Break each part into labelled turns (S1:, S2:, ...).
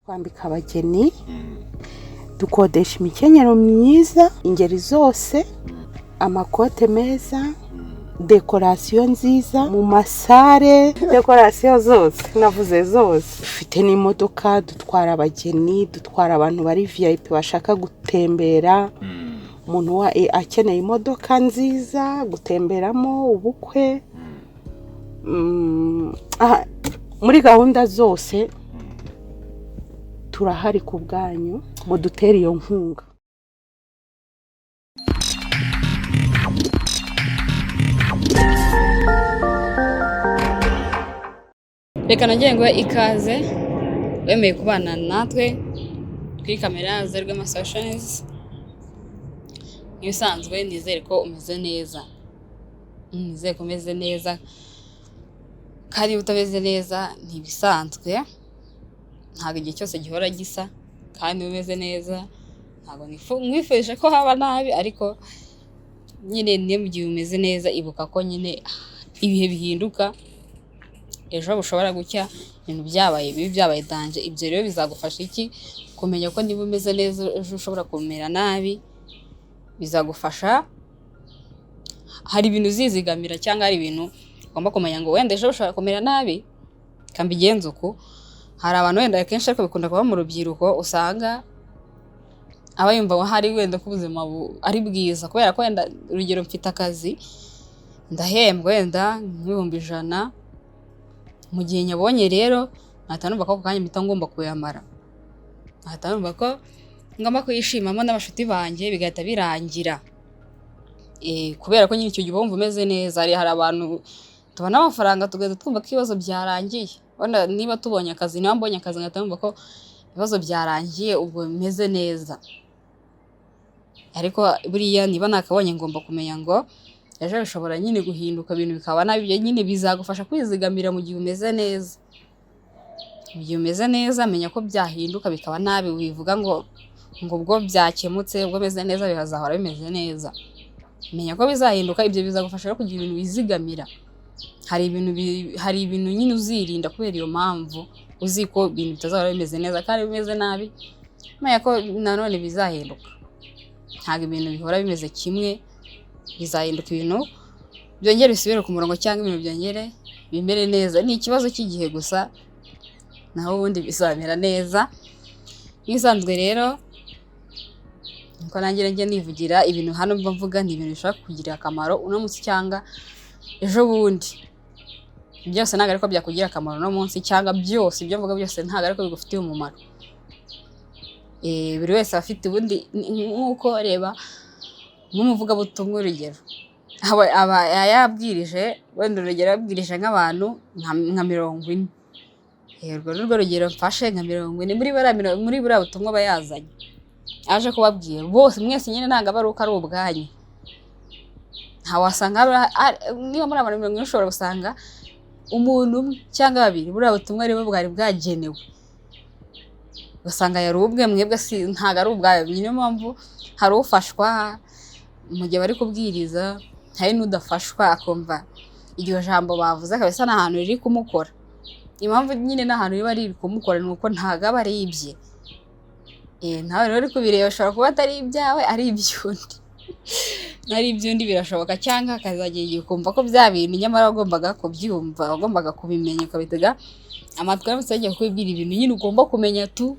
S1: Kwambika abageni dukodesha imikenyero myiza ingeri zose, amakote meza, dekorasiyo nziza mu masare, dekorasiyo zose navuze zose. Dufite n'imodoka dutwara abageni, dutwara abantu bari VIP bashaka gutembera. Umuntu akeneye imodoka nziza gutemberamo ubukwe. Muri gahunda zose turahari ku bwanyu, mudutere iyo nkunga.
S2: Reka nongere ngo ikaze wemeye kubana natwe kuri kamera za Rwema Solutions. Nisanzwe nizere ko umeze neza. Nizere ko umeze neza. Kandi utameze neza ntibisanzwe. Ntabwo igihe cyose gihora gisa, kandi umeze neza ntabwo mwifuje ko haba nabi, ariko nyine niyo mu gihe umeze neza ibuka ko nyine ibihe bihinduka. Ejo bushobora gucya ibintu byabaye bibi, byabaye danje. Ibyo rero bizagufasha iki? Kumenya ko niba umeze neza ejo ushobora kumera nabi. Bizagufasha, hari ibintu uzizigamira cyangwa hari ibintu ugomba kumenya ngo wenda ejo ushobora kumera nabi kambigenza uko. Hari abantu wenda kenshi ariko bikunda kuba mu rubyiruko, usanga abayumva ngo hari wenda ko ubuzima ari bwiza kubera ko wenda urugero mfite akazi ndahembwa wenda $100,000, mu gihe nyabonye rero natanumva ko kanya mpita ngomba kuyamara, natanumva ko ngomba kuyishimamo n'abashuti banjye bigahita birangira. Kubera ko nyine icyo gihe wumva umeze neza. Hari abantu tubona amafaranga tugahita twumva ko ibibazo byarangiye. Wenda niba tubonye akazi, niba mbonye akazi ngatamva ko ibibazo byarangiye ubwo meze neza. Ariko buriya niba nakabonye ngomba kumenya ngo ejo bishobora nyine guhinduka, ibintu bikaba nabi. Ibyo nyine bizagufasha kwizigamira mu gihe umeze neza. Mu gihe umeze neza menya ko byahinduka bikaba nabi, wivuga ngo ubwo byakemutse, ubwo meze neza bihazahora bimeze neza. Menya ko bizahinduka. Ibyo bizagufasha rero kugira ibintu wizigamira. Hari ibintu nyine uzirinda kubera iyo mpamvu, uzi ko ibintu bitazahora bimeze neza kandi bimeze nabi. Menya ko nanone bizahinduka. Ntabwo ibintu bihora bimeze kimwe, bizahinduka, ibintu byongere bisubire ku murongo cyangwa ibintu byongere bimere neza. Ni ikibazo cy'igihe gusa, naho ubundi bizamera neza. Nisanzwe rero niko nanjye njye nivugira ibintu hano mvuga ni ibintu bishobora kugirira akamaro uno munsi cyangwa ejo bundi. Byose ntabwo ariko byakugira akamaro uno munsi, cyangwa byose ibyo mvuga byose ntabwo ariko bigufitiye umumaro. Buri wese afite ubundi, nk'uko reba nk'umuvugabutumwa urugero aba yabwirije, wenda urugero yabwirije nk'abantu nka 40. Urwo ni rwo rugero mfashe, nka 40 muri buriya butumwa aba yazanye aje kubabwira bose. Mwese nyine ntabwo aba ari ubwanyu. Ntawasanga niba muri abantu 40 ushobora gusanga umuntu umwe cyangwa babiri buriya butumwa aribo bwari bwagenewe, ugasanga yari ubwe, mwebwe ntabwo ari ubwayo. Niyo mpamvu hari ufashwa mu gihe bari kubwiriza, hari n'udafashwa akumva iryo jambo bavuze kabisa n'ahantu riri kumukora. Impamvu nyine n'ahantu riba riri kumukora ni uko ntabwo aba ari ibye. Nawe rero uri kubireba ushobora kuba atari ibyawe, ari iby'undi. Ari iby'undi birashoboka, cyangwa akazagira igihe ukumva ko bya bintu nyamara wagombaga kubyumva, wagombaga kubimenya ukabitega amatwi yawe ugiye kubibwira ibintu nyine ugomba kumenya tu.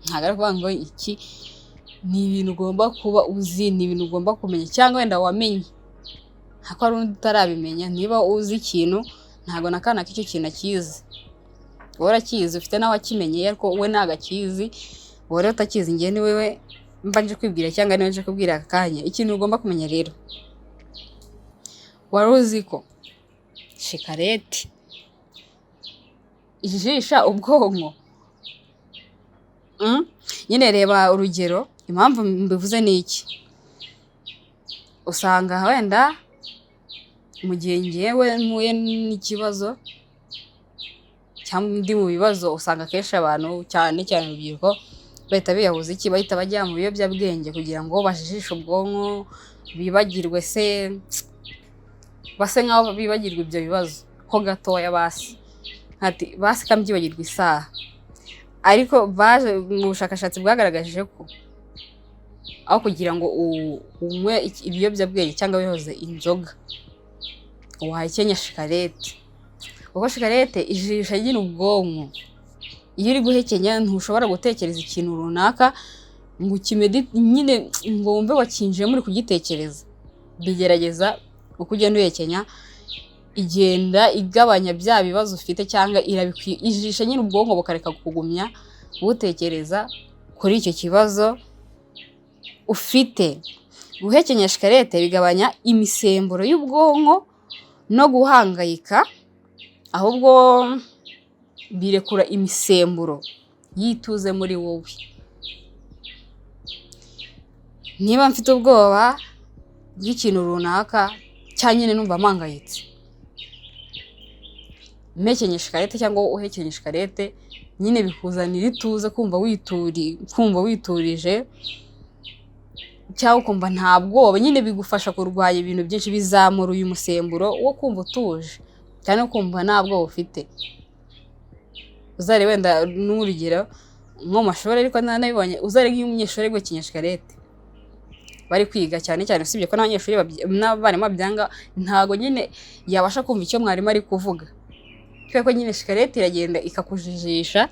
S2: Ntabwo ari ukuvuga ngo iki ni ibintu ugomba kuba uzi, ni ibintu ugomba kumenya, cyangwa wenda wamenye hako hari undi utarabimenya. Niba uzi ikintu ntabwo nakana k'icyo kintu akizi, wowe urakizi, ufite nawe akimenye, ariko we ntabwo akizi. Wowe rero utakizi, njye ni wewe mbanje kwibwira cyangwa niwe nje kubwira aka kanya. Ikintu ugomba kumenya rero, wari uzi ko shikarete ijisha ubwonko? Nyine reba urugero, impamvu mbivuze ni iki. Usanga wenda mu gihe ngewe mpuye n'ikibazo cyangwa ndi mu bibazo, usanga kenshi abantu cyane urubyiruko bahita biyahuza iki, bahita bajya mu biyobyabwenge kugira ngo bajijishe ubwonko, bibagirwe base nk'aho bibagirwa ibyo bibazo ho gatoya basi. ati basi kambyibagirwa isaha, ariko baje mu bushakashatsi bwagaragaje ko aho kugira ngo unywe ibiyobyabwenge cyangwa wihoze inzoga wahekenya shikarete, kuko shikarete ijisha nyine ubwonko. Iyo uri guhekenya ntushobora gutekereza ikintu runaka ngo nyine ngo wumve wakinjiye muri kugitekereza. Bigerageza uko ugenda uhekenya igenda igabanya bya bibazo ufite cyangwa ijisha nyine ubwonko bukareka kugumya butekereza kuri icyo kibazo ufite. Guhekenya shikarete bigabanya imisemburo y'ubwonko no guhangayika, ahubwo birekura imisemburo yituze muri wowe. Niba mfite ubwoba bw'ikintu runaka cyangwa nyine numva mpangayitse, mpekenye shikarete cyangwa uhekenye shikarete nyine bikuzanira ituze, kumva witurije cyangwa ukumva nta bwoba, nyine bigufasha kurwanya ibintu byinshi, bizamura uyu musemburo wo kumva utuje cyane, kumva nta bwoba ufite. Uzare wenda n'urugero nko mu mashuri, ariko nabibonye, uzare nk'umunyeshuri ari guhekenya shikarete bari kwiga, cyane cyane usibye ko n'abanyeshuri n'abarimu babyanga, ntago nyine yabasha kumva icyo mwarimu ari kuvuga, kubera ko nyine shikarete iragenda ikakujijisha,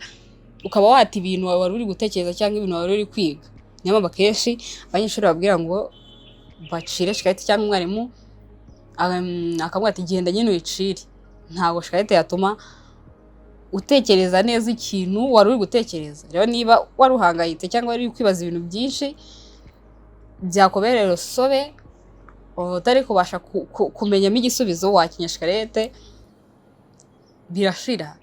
S2: ukaba wata ibintu wari uri gutekereza cyangwa ibintu wari uri kwiga. Niyo mpamvu akenshi abanyeshuri babwira ngo bacire shikarete, cyangwa umwarimu akamubwira ati genda nyine uyicire. Ntabwo shikarete yatuma utekereza neza ikintu wari uri gutekereza. Rero niba wari uhangayitse cyangwa wari uri kwibaza ibintu byinshi byakubereye urusobe utari kubasha kumenyamo igisubizo, wakenya shikarete birashira.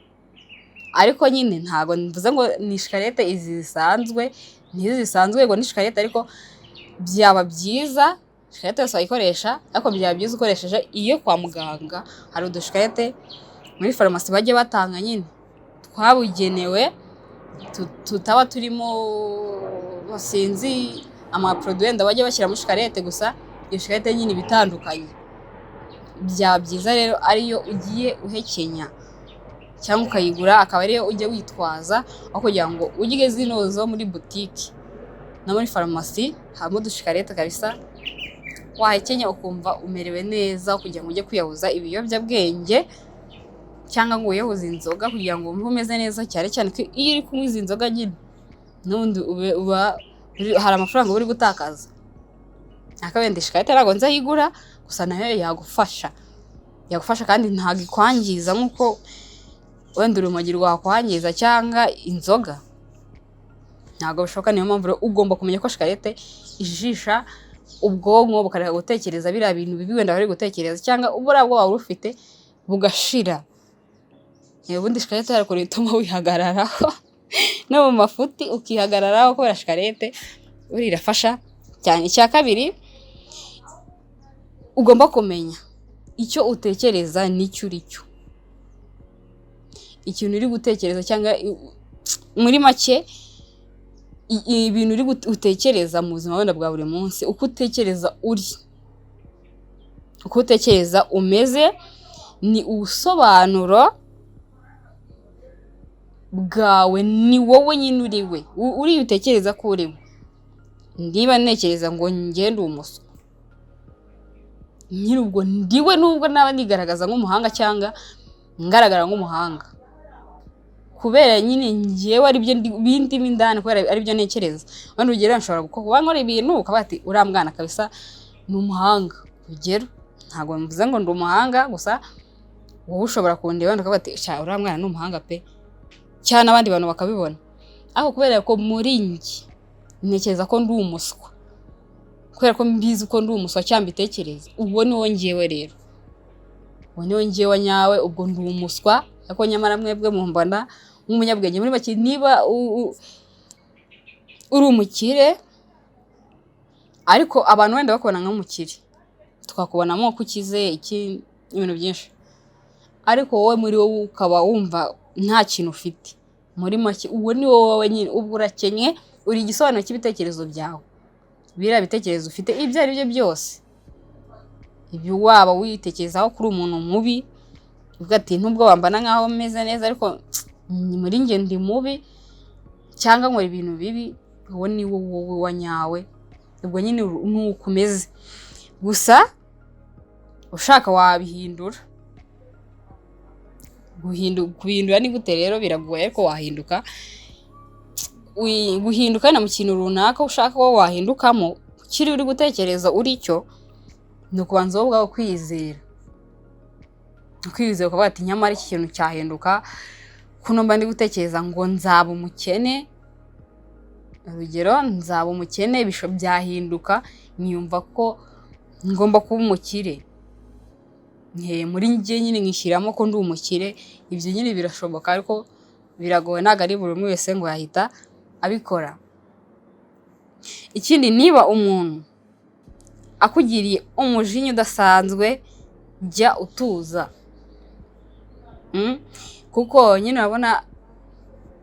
S2: Ariko nyine ntabwo mvuze ngo ni shikarete izi zisanzwe, n'izi zisanzwe ngo ni shikarete, ariko byaba byiza shikarete yose wayikoresha, ariko byaba byiza ukoresheje iyo kwa muganga. Hari udushikarete muri farumasi bajya batanga nyine twabugenewe, tutaba turimo sinzi amaproduit wenda bajya bashyira muri shikarete, gusa iyo shikarete nyine bitandukanye. Byaba byiza rero ariyo ugiye uhekenya cyangwa ukayigura, akaba ariyo ujya witwaza, aho kugira ngo ujye zino zo muri butiki na muri farumasi. Harimo udushikarete kabisa wahekenya ukumva umerewe neza, kugira ngo ujye kwiyahuza ibiyobyabwenge cyangwa ngo wiyahuze inzoga, kugira ngo wumve umeze neza, cyane cyane ko iyo uri kunywa izi nzoga nyine n'ubundi hari amafaranga uri gutakaza. Akabenda shikarete ntabwo nzayigura, gusa nayo yagufasha kandi ntabwo ikwangiza nk'uko wenda urumogi rwakwangiza cyangwa inzoga, ntabwo bishoboka. Niyo mpamvu ugomba kumenya ko shikarete ijisha ubwonko bukareka gutekereza biriya bintu bibi wenda bari gutekereza, cyangwa ubura bwo wari ufite bugashira. Ubundi shikarete hari ukuntu ituma wihagararaho no mu mafuti ukihagararaho kubera shikarete, buri irafasha cyane. Icya kabiri, ugomba kumenya icyo utekereza n'icyo uri cyo. Ikintu uri gutekereza cyangwa muri make ibintu uri utekereza mu buzima wenda bwa buri munsi, uko utekereza uko utekereza umeze, ni ubusobanuro bwawe, ni wowe nyine uri utekereza ko uri we. Niba ntekereza ngo ngende umuswa, nyine ubwo ndiwe, nubwo naba nigaragaza nk'umuhanga cyangwa ngaragara nk'umuhanga, kubera nyine ngewe ari byo bindimo indani, kubera ari byo ntekereza. Wenda urugero, nshobora kuba nkora ibintu ukaba ati uriya mwana kabisa ni umuhanga, urugero. Ntabwo mvuze ngo ndi umuhanga, gusa wowe ushobora kundeba wenda ukaba ati sha uriya mwana ni umuhanga pe, cyane n'abandi bantu bakabibona. Aho kubera ko muri njye ntekereza ko ndi umuswa, kubera ko mbizi ko ndi umuswa cyangwa mbitekereza, ubwo ni wowe ngewe rero, uwo ni wowe ngewe nyawe, ubwo ndi umuswa. Ariko nyamara mwebwe mumbona nk'umunyabwenge. Muri make, niba uri umukire, ariko abantu wenda bakubona nk'umukire, tukakubonamo ko ukize ibintu byinshi, ariko wowe muri wowe ukaba wumva nta kintu ufite. Muri make, uwo ni wowe nyine, ubwo urakenye, uri igisobanuro cy'ibitekerezo byawe. Biriya bitekerezo ufite ibyo ari byo byose, ibyo waba witekerezaho kuri umuntu mubi, uvuga ati nubwo wambana nkaho meze neza ariko muri njye ndi mubi cyangwa nkora ibintu bibi, uwo ni wowe wanyawe, ubwo nyine nuko umeze. Gusa ushaka wabihindura. Guhindura ni gute rero? Biragoye ariko wahinduka. Guhinduka na mu kintu runaka ushaka ko wahindukamo, kiri uri gutekereza uri cyo, ni ukubanza wowe ubwawe kwizera. Kwizera ukavuga ati nyamara iki kintu cyahinduka, kuno mba ndi gutekereza ngo nzaba umukene, urugero nzaba umukene, byahinduka niyumva ko ngomba kuba umukire. Muri njye nyine nkishyiramo ko ndi umukire. Ibyo nyine birashoboka ariko biragoye, ntabwo ari buri umwe wese ngo yahita abikora. Ikindi, niba umuntu akugiriye umujinya udasanzwe, jya utuza. Kuko nyine urabona,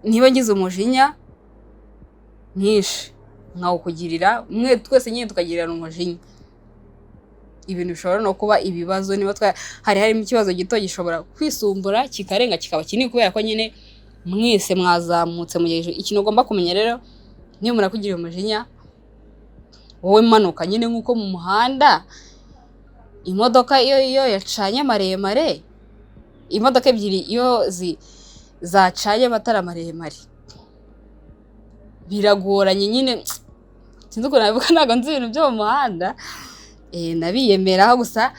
S2: niba ngize umujinya mwinshi nkawukugirira, mwe twese nyine tukagirana umujinya, ibintu bishobora no kuba ibibazo. Niba harimo ikibazo gito gishobora kwisumbura kikarenga kikaba kinini, kubera ko nyine mwese mwazamutse mu gihe. Ikintu ugomba kumenya rero, niba umuntu akugiriye umujinya, wowe manuka nyine nk'uko mu muhanda imodoka iyo yacanye maremare, imodoka ebyiri iyo zacanye amatara maremare, biragoranye nyine. Sinzi ukuntu nabivuga, ntabwo nzi ibintu byo mu muhanda, nabiyemeraho. Gusa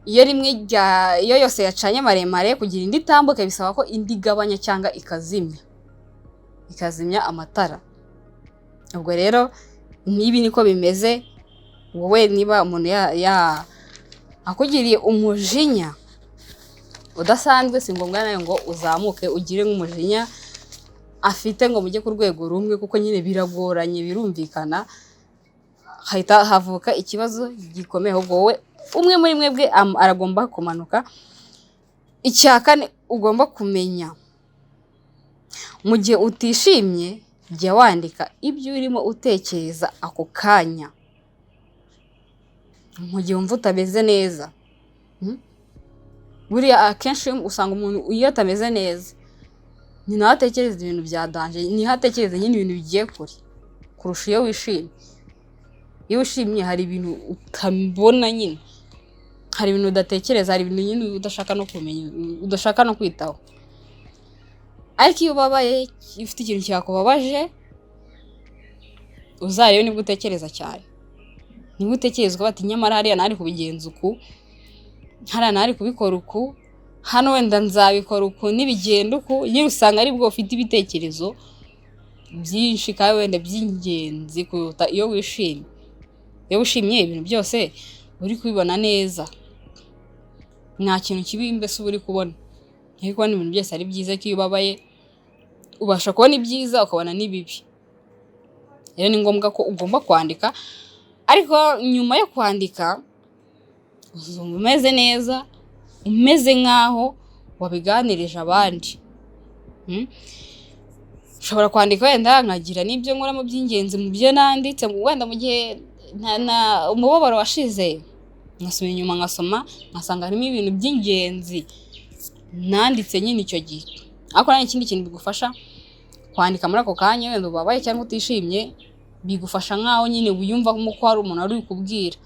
S2: iyo yose yacanye maremare, kugira indi itambuke bisaba ko indi igabanya cyangwa ikazimya amatara. Ubwo rero nibi niko bimeze. Wowe niba umuntu akugiriye umujinya udasanzwe, si ngombwa nayo ngo uzamuke ugire nk'umujinya afite ngo mujye ku rwego rumwe, kuko nyine biragoranye, birumvikana, hahita havuka ikibazo gikomeye. Ubwo wowe umwe muri mwebwe aragomba kumanuka. Icya kane ugomba kumenya, mu gihe utishimye, jya wandika ibyo urimo utekereza ako kanya. Mu gihe wumva utameze neza, buriya akenshi usanga umuntu iyo atameze neza, ni nawe atekereza ibintu bya danje, ni hatekereza nyine ibintu bigiye kure kurusha iyo wishimye. Iyo wishimye hari ibintu utabona nyine, hari ibintu udatekereza, hari ibintu nyine udashaka no kumenya, udashaka no kwitaho. Ariko iyo ubabaye, ufite ikintu cyakubabaje, uzarebe nibwo utekereza cyane. Nibwo utekereza ukavuga ati nyamara hariya nari kubigenza uku, hariya nari kubikora uku, hano wenda nzabikora uku, nibigenda uku. Nyine usanga aribwo ufite ibitekerezo byinshi kandi wenda by'ingenzi kuruta iyo wishimye. Iyo wishimye ibintu byose uri kubibona neza, nta kintu kibi mbese uba uri kubona. Ariko kubona ibintu byose ari byiza, ko iyo ubabaye ubasha kubona ibyiza ukabona n'ibibi. Rero ni ngombwa ko ugomba kwandika, ariko nyuma yo kwandika uzumva umeze neza, umeze nk'aho wabiganirije abandi. Ushobora kwandika wenda nkagira n'ibyo nkoramo by'ingenzi mu byo nanditse, wenda mu gihe umubabaro washize, nkasubira inyuma nkasanga harimo ibintu by'ingenzi nanditse nyine icyo gihe. Ariko nta ikindi kintu bigufasha kwandika muri ako kanya, wenda ubabaye cyangwa utishimye, bigufasha nk'aho nyine wiyumva ko hari umuntu wari kubwira,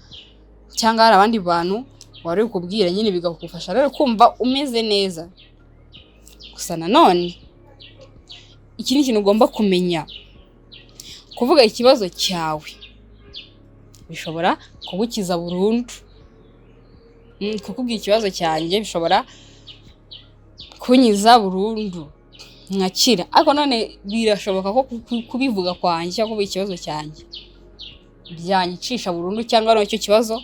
S2: cyangwa hari abandi bantu wari kubwira, nyine bigakufasha rero kumva umeze neza. Gusa nanone iki ni ikintu ugomba kumenya, kuvuga ikibazo cyawe bishobora kugukiza burundu. Kukubwira ikibazo cyanjye bishobora kunyiza burundu nkakira, ariko none birashoboka ko kubivuga kwanjye cyangwa kuvuga ikibazo cyanjye byanyicisha burundu, cyangwa n'icyo kibazo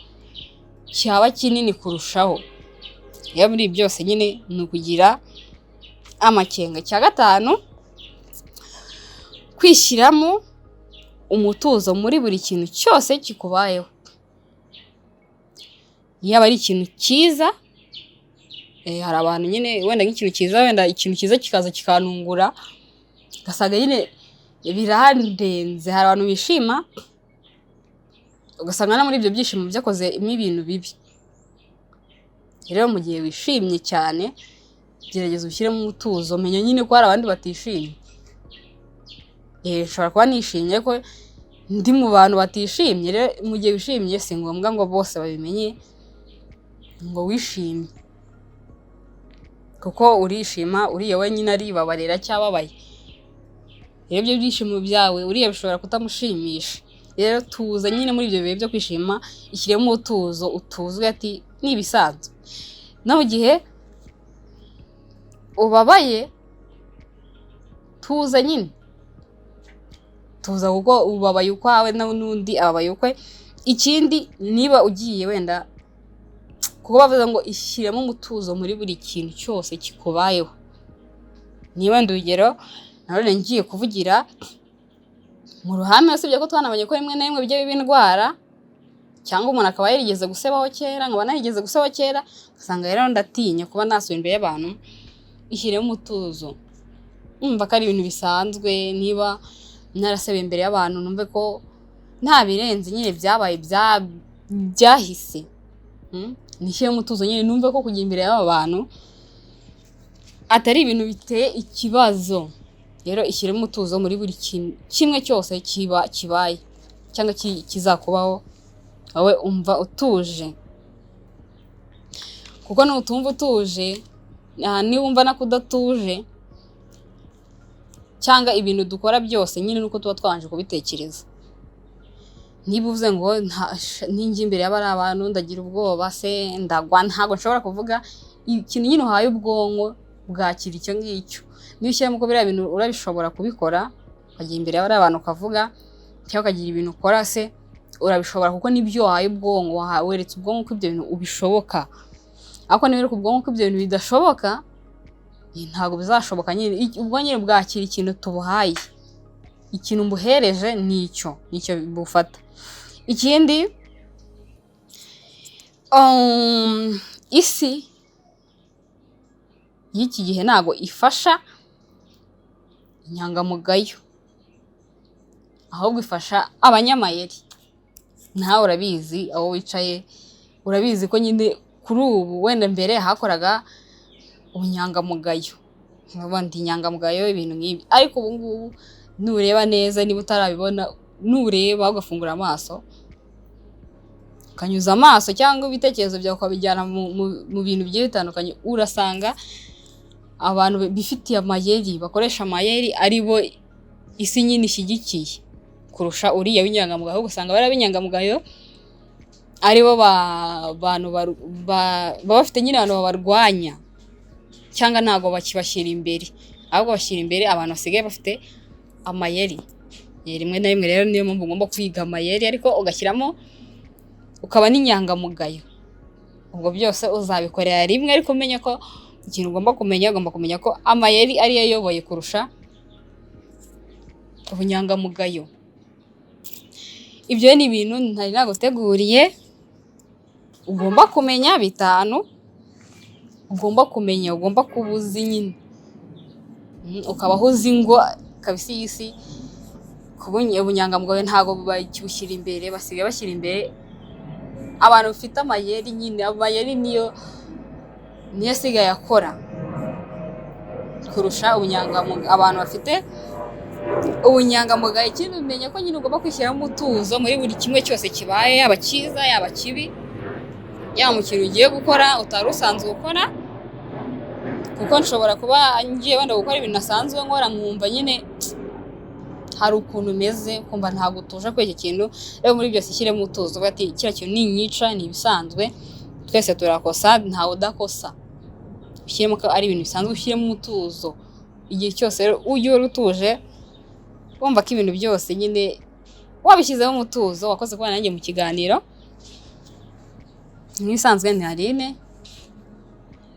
S2: cyaba kinini kurushaho. Iyo muri byose nyine ni ukugira amakenga. Cya gatanu, kwishyiramo umutuzo muri buri kintu cyose kikubayeho. Yaba ari ikintu cyiza, hari abantu nyine wenda nk'ikintu cyiza, wenda ikintu cyiza kikaza kikanungura, ugasanga nyine birahandenze. Hari abantu bishima, ugasanga no muri ibyo byishimo byakozemo ibintu bibi. Rero mu gihe wishimye cyane, gerageza ushyiremo umutuzo, menya nyine ko hari abandi batishimye. Nshobora kuba nishimye ko ndi mu bantu batishimye, rero mu gihe wishimye si ngombwa ngo bose babimenye ngo wishimye, kuko urishima uriya wenyine aribabarira cyababaye. Rero ibyo byishimo byawe uriya bishobora kutamushimisha. Rero tuza nyine muri ibyo bihe byo kwishima, ishyiremo umutuzo, utuzwe ati nibisanzwe. No mu gihe ubabaye tuza nyine, tuza kuko ubabaye ukwawe n'undi ababaye ukwe. Ikindi niba ugiye wenda, kuko bavuze ngo ishyiremo umutuzo muri buri kintu cyose kikubayeho. Niba wenda urugero none ngiye kuvugira mu ruhame, usibye ko twanabonye ko rimwe na rimwe bijya biba indwara, cyangwa umuntu akaba yarigeze gusebaho kera, nkaba narigeze gusebaho kera, ugasanga rero ndatinya kuba nasubira imbere y'abantu. Ishyiremo umutuzo, umva ko ari ibintu bisanzwe. Niba narasebeye imbere y'abantu, numve ko nta birenze nyine byabaye byahise. Nishyiremo umutuzo nyine, numve ko kujya imbere y'aba bantu atari ibintu biteye ikibazo. Rero ishyiremo umutuzo muri buri kintu kimwe cyose kibaye cyangwa kizakubaho, wowe umva utuje. Kuko nutumva utuje, niba umva nako udatuje, cyangwa ibintu dukora byose nyine nuko tuba twabanje kubitekereza. Niba uvuze ngo ninjye imbere y'abari abantu ndagira ubwoba se ndagwa, ntabwo nshobora kuvuga ikintu nyine uhaye ubwonko bwakira icyo ngicyo. Niba ushyiramo ko biriya bintu urabishobora kubikora, ukajya imbere y'abari abantu ukavuga, cyangwa ukagira ibintu ukora se urabishobora, kuko nibyo wahaye ubwonko, weretse ubwonko ko ibyo bintu ubishoboka. Ariko niba wereka ubwonko ko ibyo bintu bidashoboka, ntabwo bizashoboka nyine. Ubwo nyine bwakira ikintu tubuhaye, ikintu mbuhereje nicyo bufata. Ikindi, isi y'iki gihe ntabwo ifasha inyangamugayo, ahubwo ifasha abanyamayeri. Nawe urabizi, aho wicaye urabizi ko nyine kuri ubu, wenda mbere hakoraga ubunyangamugayo, ndi inyangamugayo, ibintu nk'ibi. Ariko ubu ngubu nureba neza, niba utarabibona, nureba ugafungura amaso, ukanyuza amaso cyangwa ibitekerezo byawe ukabijyana mu bintu bigiye bitandukanye, urasanga abantu bifitiye amayeri, bakoresha amayeri, ari bo isi nyine ishyigikiye kurusha uriya w'inyangamugayo. Ahubwo usanga bari ab'inyangamugayo ari bo bantu baba bafite nyine abantu babarwanya, cyangwa ntabwo bakibashyira imbere, ahubwo bashyira imbere abantu basigaye bafite amayeri. Rimwe na rimwe rero niyo mpamvu ugomba kwiga amayeri, ariko ugashyiramo ukaba n'inyangamugayo. Ubwo byose uzabikorera rimwe, ariko umenya ko ikintu ugomba kumenya ko amayeri ariyo ayoboye kurusha ubunyangamugayo. Ibyo ni ibintu ntari naguteguriye, ugomba kumenya 5 ugomba kumenya, ugomba kuba uzi nyine, ukabaho uzi ngo kabisa iyi si ubunyangamugayo ntabwo bakibushyira imbere, basigaye bashyira imbere abantu bafite amayeri nyine. Amayeri niyo asigaye akora kurusha ubunyangamugayo. Abantu bafite ubunyangamugayo, ikindi umenya ko nyine ugomba kwishyiramo umutuzo muri buri kimwe cyose kibaye, yaba cyiza yaba kibi, yaba mu kintu ugiye gukora utari usanzwe ukora. Kuko nshobora kuba ngiye wenda gukora ibintu nasanzwe nkora, nkumva nyine hari ukuntu umeze, kumva ntabwo utuje kuri icyo kintu. Rero muri byose ishyiremo umutuzo, bati kiriya kintu ninyica ni ibisanzwe, twese turakosa, ntawe udakosa. Ushyiremo ko ari ibintu bisanzwe, ushyiremo umutuzo igihe cyose. Rero ujye uri utuje, wumva ko ibintu byose nyine wabishyizeho umutuzo. Wakoze kubana nanjye mu kiganiro. Nk'ibisanzwe ni Aline,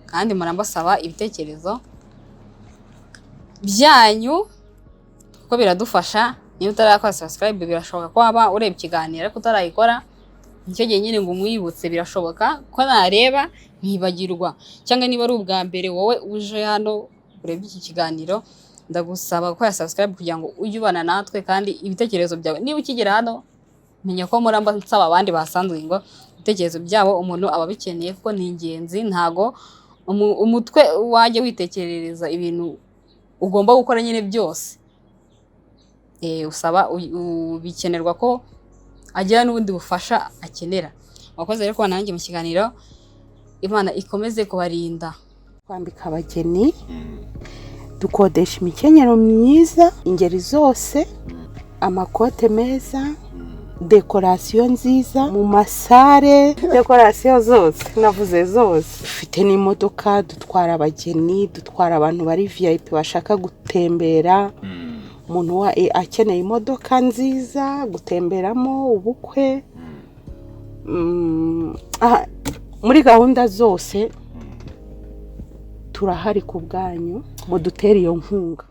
S2: kandi murambasaba ibitekerezo byanyu kuko biradufasha. Niba utarakora subscribe, birashoboka ko waba ureba ikiganiro ariko utarayikora, nicyo gihe nyine ngo umwibutse. Birashoboka ko nareba nkibagirwa, cyangwa niba ari ubwa mbere wowe uje hano ureba iki kiganiro, ndagusaba gukora subscribe kugira ngo ujye ubana natwe. Kandi ibitekerezo byawe niba ukigera hano, menya ko muramba nsaba abandi basanzwe ngo ibitekerezo byabo umuntu aba bikeneye, kuko ni ingenzi. Ntago umutwe wajya witekerereza ibintu ugomba gukora nyine byose. Usaba bikenerwa ko agira n'ubundi bufasha akenera. Wakoze rero kubana nanjye mu kiganiro. Imana ikomeze kubarinda.
S1: Kwambika abageni, dukodesha imikenyero myiza ingeri zose, amakote meza, dekorasiyo nziza mu masare, dekorasiyo zose navuze zose. Dufite n'imodoka dutwara abageni, dutwara abantu bari VIP bashaka gutembera. Umuntu akeneye imodoka nziza gutemberamo ubukwe. Muri gahunda zose turahari ku bwanyu, mudutere iyo nkunga.